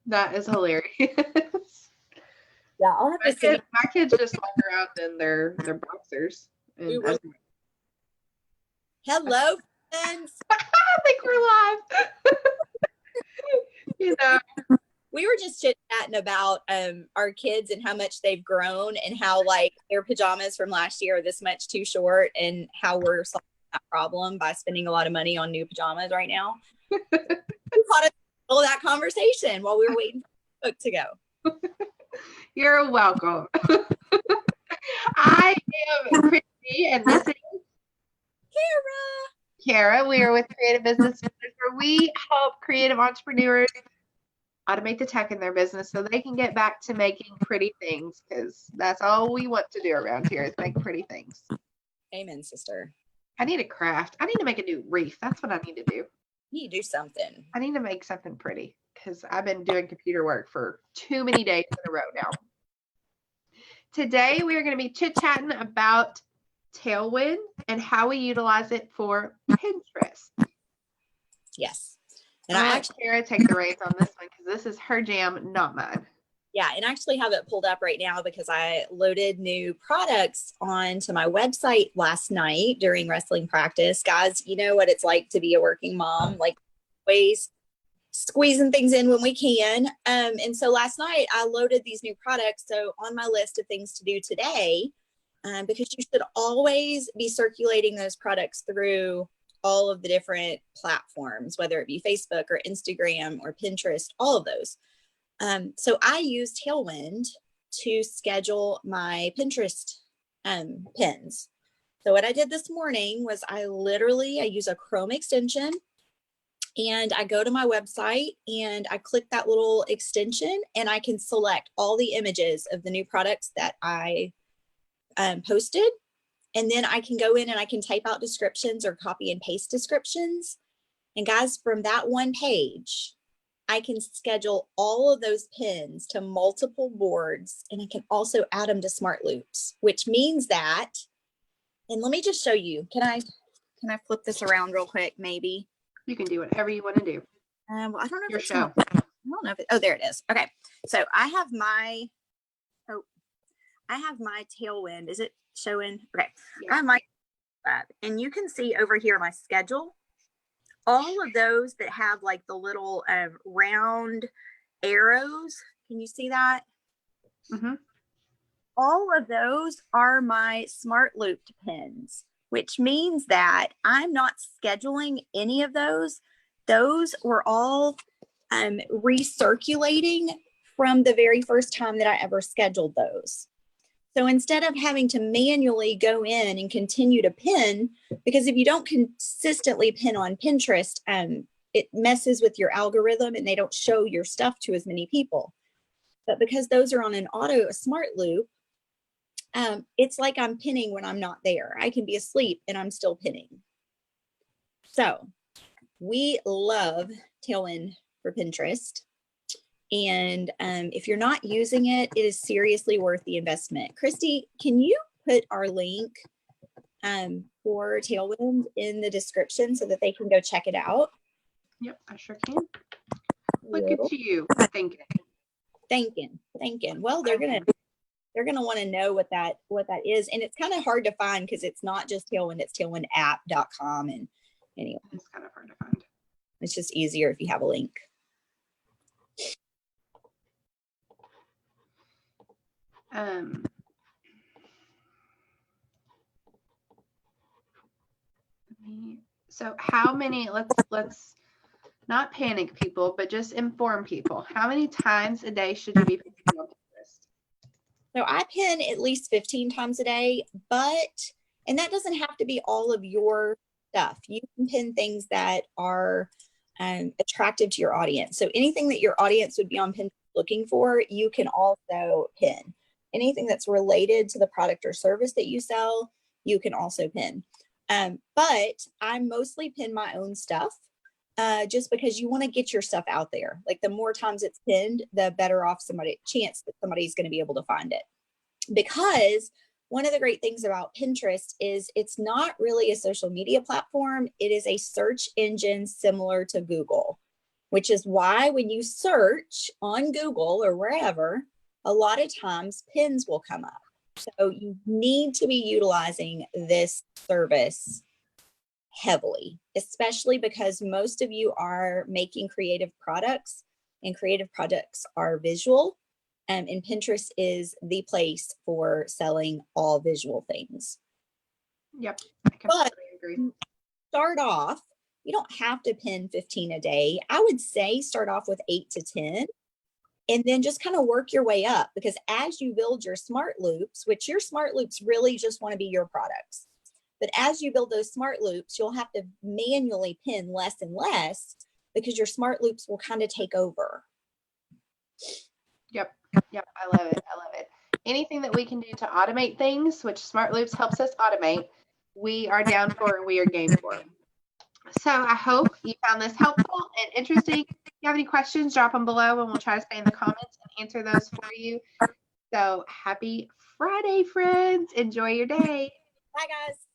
That is hilarious. Yeah, I'll have to see. My kids just walk around in their boxers. And Hello, friends. I think we're live. You know, we were just chit-chatting about our kids and how much they've grown and how like their pajamas from last year are this much too short and how we're solving that problem by spending a lot of money on new pajamas right now. We caught us in that conversation while we were waiting for the book to go. You're welcome. I am Christy, and this is Kara. We are with Creative Business Owners, where we help creative entrepreneurs automate the tech in their business so they can get back to making pretty things, because that's all we want to do around here is make pretty things. Amen, sister. I need a craft. I need to make a new wreath. That's what I need to do. You need to do something. I need to make something pretty because I've been doing computer work for too many days in a row now. Today, we are going to be chit-chatting about Tailwind and how we utilize it for Pinterest. Yes. And I let Kara take the reins on this one because this is her jam, not mine. Yeah, and I actually have it pulled up right now because I loaded new products onto my website last night during wrestling practice. Guys, you know what it's like to be a working mom, like always squeezing things in when we can. And so last night I loaded these new products. So on my list of things to do today, because you should always be circulating those products through all of the different platforms, whether it be Facebook or Instagram or Pinterest, all of those. So I use Tailwind to schedule my Pinterest pins. So what I did this morning was I use a Chrome extension and I go to my website and I click that little extension and I can select all the images of the new products that I posted. And then I can go in and I can type out descriptions or copy and paste descriptions. And guys, from that one page, I can schedule all of those pins to multiple boards, and I can also add them to smart loops, which means that, and let me just show you, can I flip this around real quick? Maybe you can do whatever you want to do. Well, I don't know your show. I don't know if oh, there it is. Okay. So I have my Tailwind. Is it showing? Okay. Yeah. I have my, and you can see over here my schedule. All of those that have like the little round arrows, can you see that? Mm-hmm. All of those are my smart looped pins, which means that I'm not scheduling any of those. Those were all recirculating from the very first time that I ever scheduled those. So instead of having to manually go in and continue to pin, because if you don't consistently pin on Pinterest, it messes with your algorithm and they don't show your stuff to as many people. But because those are on a smart loop, it's like I'm pinning when I'm not there. I can be asleep and I'm still pinning. So we love Tailwind for Pinterest. And if you're not using it, it is seriously worth the investment. Christy, can you put our link for Tailwind in the description so that they can go check it out? Yep, I sure can. Look at you thinking. Well, they're gonna want to know what that is, and it's kind of hard to find because it's not just Tailwind; it's tailwindapp.com. And anyway, it's kind of hard to find. It's just easier if you have a link. So how many, let's not panic people, but just inform people. How many times a day should you be pinning on Pinterest? So I pin at least 15 times a day, and that doesn't have to be all of your stuff. You can pin things that are attractive to your audience. So anything that your audience would be on Pinterest looking for, you can also pin. Anything that's related to the product or service that you sell, you can also pin. But I mostly pin my own stuff just because you want to get your stuff out there. Like the more times it's pinned, the better off chance that somebody's going to be able to find it. Because one of the great things about Pinterest is it's not really a social media platform. It is a search engine similar to Google. which is why when you search on Google or wherever, a lot of times pins will come up. So you need to be utilizing this service heavily, especially because most of you are making creative products, and creative products are visual. And Pinterest is the place for selling all visual things. Yep, I completely agree. Start off, you don't have to pin 15 a day. I would say start off with 8 to 10. And then just kind of work your way up, because as you build your smart loops, which your smart loops really just want to be your products, but as you build those smart loops, you'll have to manually pin less and less because your smart loops will kind of take over. Yep. I love it. Anything that we can do to automate things, which Smart Loops helps us automate, we are down for and we are game for. So I hope you found this helpful and interesting. If you have any questions, drop them below and we'll try to stay in the comments and answer those for you. So happy Friday, friends. Enjoy your day. Bye, guys.